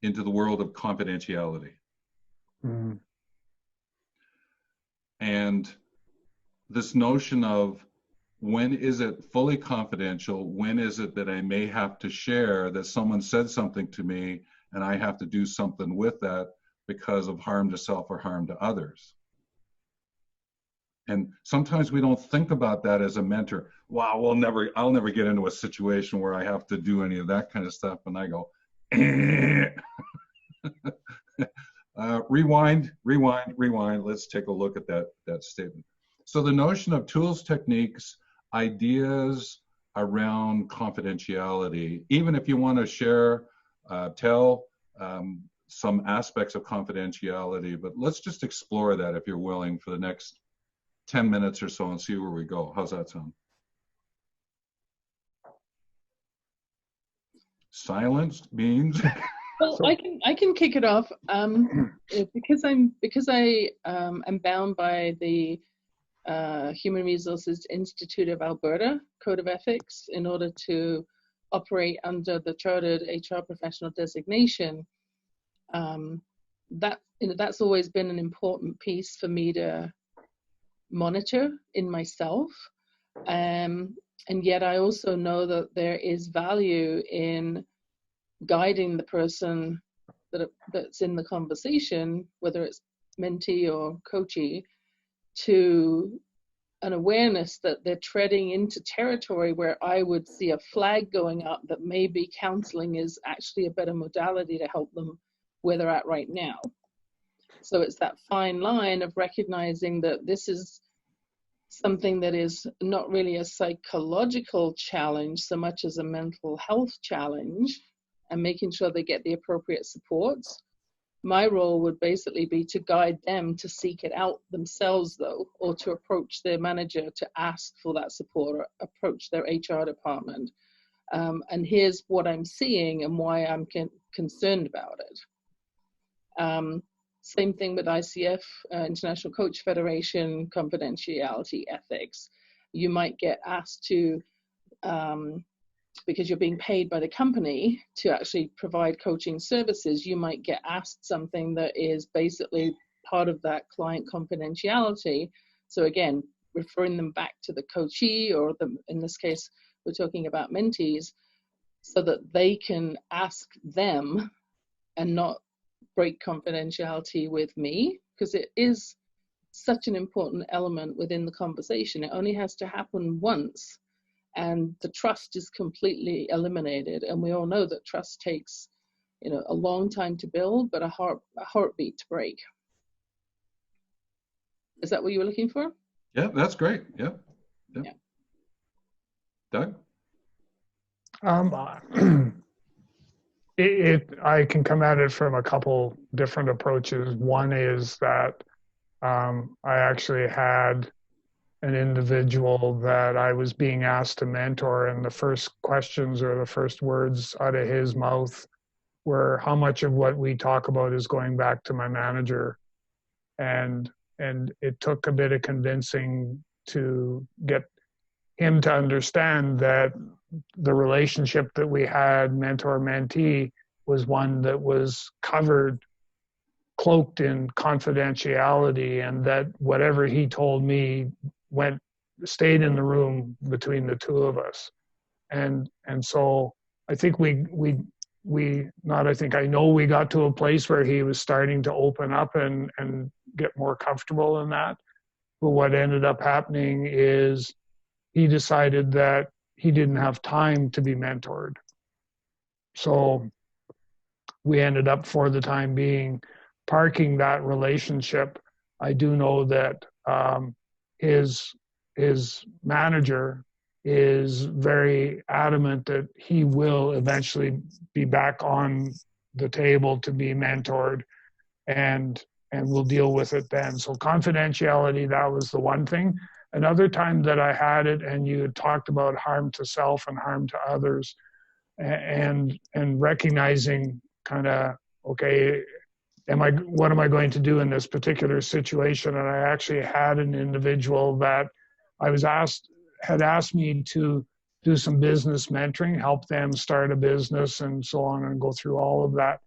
into the world of confidentiality. Mm. And this notion of when is it fully confidential? When is it that I may have to share that someone said something to me and I have to do something with that because of harm to self or harm to others? And sometimes we don't think about that as a mentor. Wow, I'll never get into a situation where I have to do any of that kind of stuff. And I go, rewind. Let's take a look at that statement. So the notion of tools, techniques, ideas around confidentiality, even if you want to share, tell some aspects of confidentiality, but let's just explore that if you're willing for the next 10 minutes or so and see where we go. How's that sound? Silence means well, I can kick it off because I am bound by the Human Resources Institute of Alberta Code of Ethics in order to operate under the Chartered HR Professional designation. That's always been an important piece for me to monitor in myself, and yet I also know that there is value in guiding the person that's in the conversation, whether it's mentee or coachee, to an awareness that they're treading into territory where I would see a flag going up that maybe counseling is actually a better modality to help them where they're at right now. So it's that fine line of recognizing that this is something that is not really a psychological challenge so much as a mental health challenge, and making sure they get the appropriate supports. My role would basically be to guide them to seek it out themselves, though, or to approach their manager to ask for that support, or approach their HR department. And here's what I'm seeing and why I'm concerned about it. Same thing with ICF, International Coach Federation, confidentiality ethics. You might get asked to, because you're being paid by the company to actually provide coaching services, you might get asked something that is basically part of that client confidentiality. So again, referring them back to the coachee, or in this case, we're talking about mentees, so that they can ask them and not break confidentiality with me, because it is such an important element within the conversation. It only has to happen once, and the trust is completely eliminated. And we all know that trust takes, a long time to build, but a heartbeat to break. Is that what you were looking for? Yeah, that's great. Yeah. Doug? I can come at it from a couple different approaches. One is that I actually had an individual that I was being asked to mentor, and the first questions or the first words out of his mouth were, how much of what we talk about is going back to my manager? And it took a bit of convincing to get him to understand that the relationship that we had, mentor-mentee, was one that was cloaked in confidentiality, and that whatever he told me stayed in the room between the two of us. And so I think I know we got to a place where he was starting to open up and get more comfortable in that. But what ended up happening is he decided that he didn't have time to be mentored. So we ended up, for the time being, parking that relationship. I do know that his manager is very adamant that he will eventually be back on the table to be mentored, and we'll deal with it then. So confidentiality, that was the one thing. Another time that I had it, and you had talked about harm to self and harm to others, and recognizing kind of, okay, what am I going to do in this particular situation? And I actually had an individual that had asked me to do some business mentoring, help them start a business and so on, and go through all of that.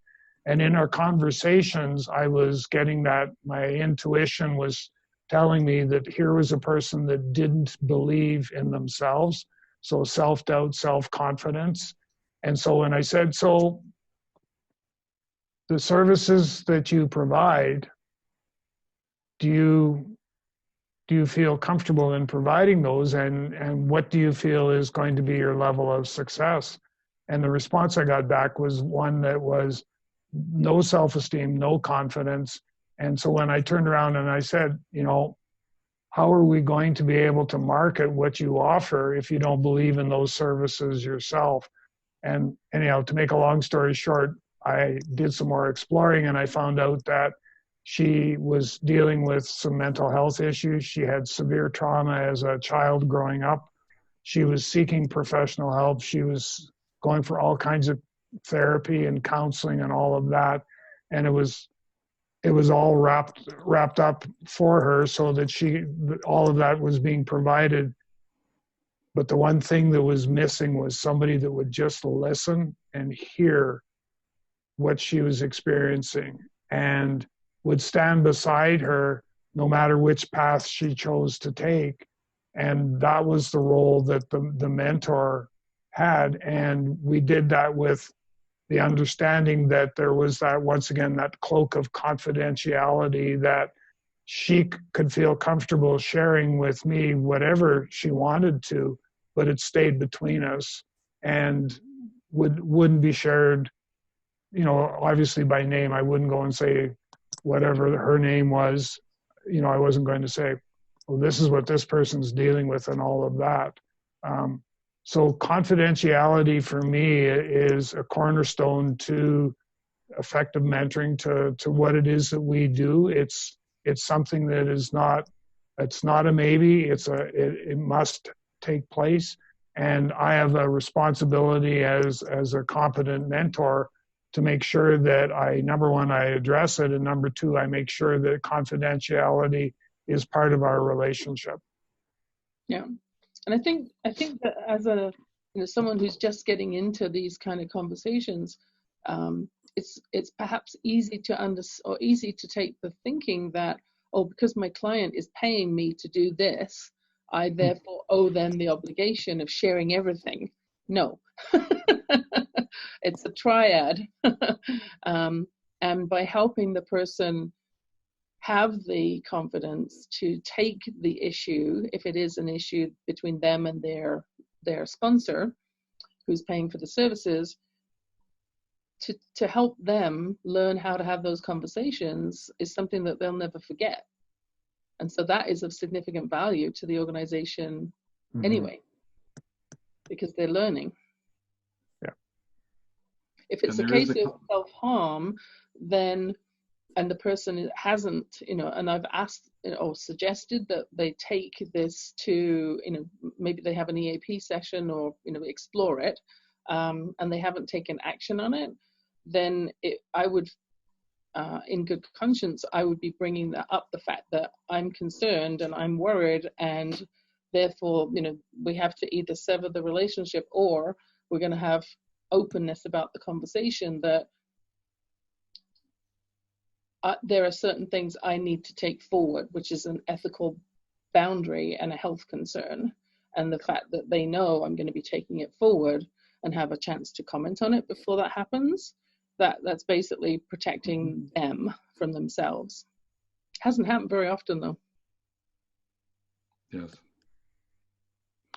And in our conversations, I was getting that my intuition was telling me that here was a person that didn't believe in themselves. So self-doubt, self-confidence. And so when I said, so the services that you provide, do you feel comfortable in providing those? And what do you feel is going to be your level of success? And the response I got back was one that was no self-esteem, no confidence. And so when I turned around and I said, you know, how are we going to be able to market what you offer if you don't believe in those services yourself? And anyhow, to make a long story short, I did some more exploring and I found out that she was dealing with some mental health issues. She had severe trauma as a child growing up. She was seeking professional help. She was going for all kinds of therapy and counseling and all of that. And it was all wrapped up for her so that all of that was being provided. But the one thing that was missing was somebody that would just listen and hear what she was experiencing and would stand beside her no matter which path she chose to take. And that was the role that the mentor had. And we did that with the understanding that there was that, once again, that cloak of confidentiality, that she could feel comfortable sharing with me whatever she wanted to, but it stayed between us and wouldn't be shared, you know, obviously by name. I wouldn't go and say whatever her name was. You know, I wasn't going to say, well, this is what this person's dealing with and all of that. So confidentiality for me is a cornerstone to effective mentoring, to what it is that we do. It's something that is it's not a maybe, it must take place. And I have a responsibility as a competent mentor to make sure that number one, I address it, and number two, I make sure that confidentiality is part of our relationship. Yeah. And I think that as someone who's just getting into these kind of conversations, it's perhaps easy to take the thinking that, oh, because my client is paying me to do this, I therefore owe them the obligation of sharing everything. No, it's a triad. And by helping the person have the confidence to take the issue, if it is an issue between them and their sponsor who's paying for the services, to help them learn how to have those conversations is something that they'll never forget. And so that is of significant value to the organization anyway, because they're learning. Yeah. If it's a case of self-harm, then, and the person hasn't, and I've asked or suggested that they take this to, maybe they have an EAP session or, explore it, and they haven't taken action on it, then I would, in good conscience, I would be bringing up the fact that I'm concerned and I'm worried, and therefore, we have to either sever the relationship or we're going to have openness about the conversation that there are certain things I need to take forward, which is an ethical boundary and a health concern. And the fact that they know I'm going to be taking it forward and have a chance to comment on it before that happens, that's basically protecting them from themselves. Hasn't happened very often, though. Yes.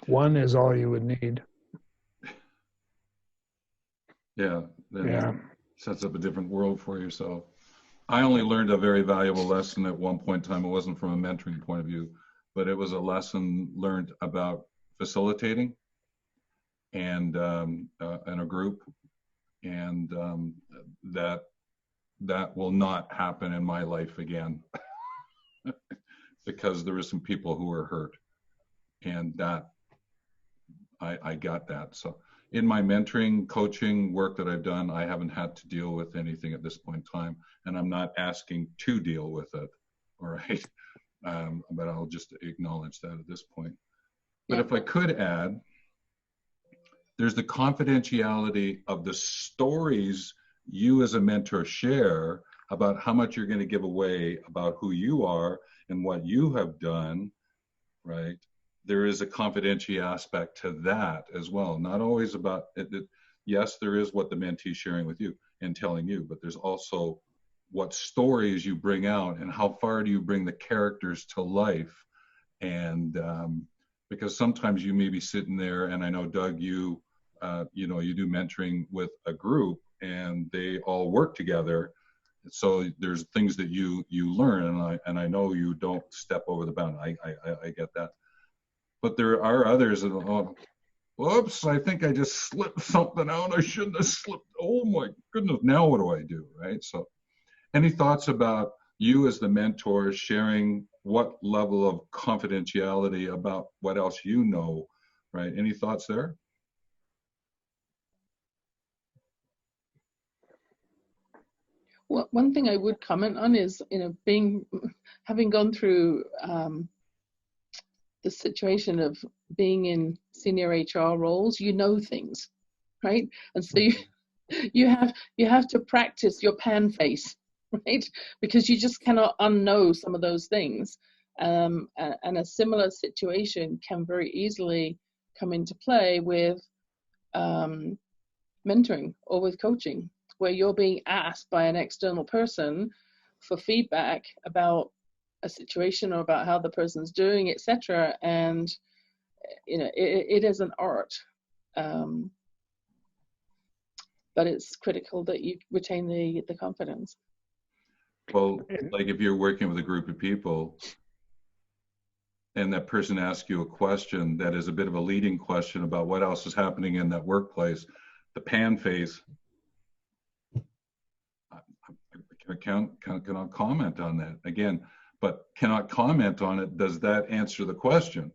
One is all you would need. Yeah. Yeah. Sets up a different world for yourself. I only learned a very valuable lesson at one point in time. It wasn't from a mentoring point of view, but it was a lesson learned about facilitating and in a group, and that will not happen in my life again because there were some people who were hurt, and that I got that. So in my mentoring, coaching work that I've done, I haven't had to deal with anything at this point in time, and I'm not asking to deal with it, all right? But I'll just acknowledge that at this point. But if I could add, there's the confidentiality of the stories you as a mentor share about how much you're going to give away about who you are and what you have done, right? There is a confidentiality aspect to that as well. Not always about it. Yes, there is what the mentee is sharing with you and telling you, but there's also what stories you bring out and how far do you bring the characters to life. And because sometimes you may be sitting there, and I know, Doug, you do mentoring with a group and they all work together. So there's things that you learn, and I know you don't step over the boundary. I get that. But there are others that, oh, whoops, I think I just slipped something out. I shouldn't have slipped. Oh my goodness, now what do I do, right? So any thoughts about you as the mentor sharing what level of confidentiality about what else you know, right? Any thoughts there? Well, one thing I would comment on is, having gone through the situation of being in senior HR roles, things, right? And so you have to practice your pan face, right? Because you just cannot unknow some of those things. And a similar situation can very easily come into play with mentoring or with coaching, where you're being asked by an external person for feedback about a situation or about how the person's doing, etc. And it is an art, but it's critical that you retain the confidence. Well, like if you're working with a group of people and that person asks you a question that is a bit of a leading question about what else is happening in that workplace, the pan face, I cannot comment on that again, but cannot comment on it. Does that answer the question?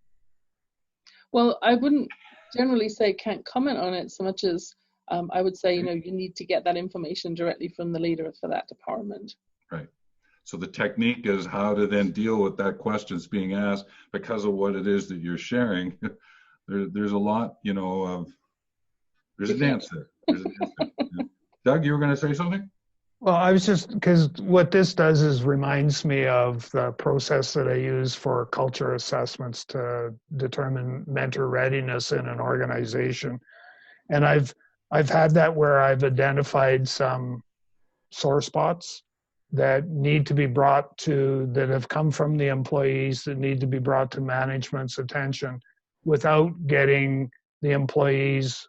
Well, I wouldn't generally say can't comment on it so much as I would say, you need to get that information directly from the leader for that department. Right. So the technique is how to then deal with that question that's being asked because of what it is that you're sharing. There's a lot, there's a dance there. There's a dance there. Yeah. Doug, you were going to say something? Well, I was just, because what this does is reminds me of the process that I use for culture assessments to determine mentor readiness in an organization. And I've had that where I've identified some sore spots that need to be that have come from the employees, that need to be brought to management's attention without getting the employees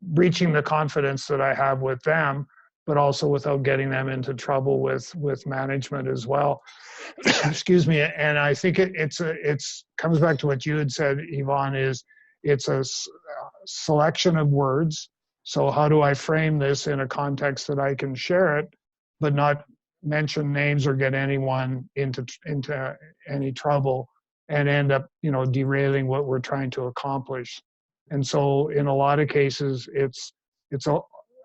breaching the confidence that I have with them, but also without getting them into trouble with management as well. Excuse me. And I think it's comes back to what you had said, Yvonne, is it's a selection of words. So how do I frame this in a context that I can share it, but not mention names or get anyone into any trouble and end up, derailing what we're trying to accomplish. And so in a lot of cases, it's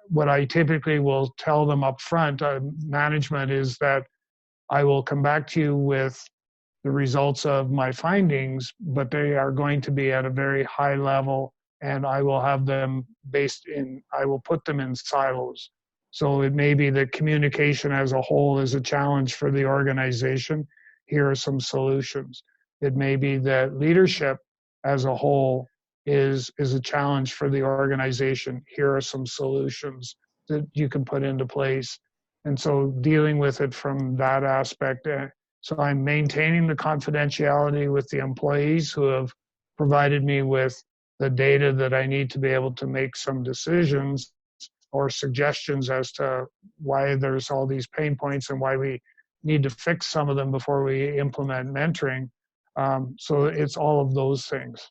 what I typically will tell them up front, management, is that I will come back to you with the results of my findings, but they are going to be at a very high level, and I will have them I will put them in silos. So it may be that communication as a whole is a challenge for the organization. Here are some solutions. It may be that leadership as a whole is a challenge for the organization. Here are some solutions that you can put into place. And so dealing with it from that aspect. So I'm maintaining the confidentiality with the employees who have provided me with the data that I need to be able to make some decisions or suggestions as to why there's all these pain points and why we need to fix some of them before we implement mentoring. So it's all of those things.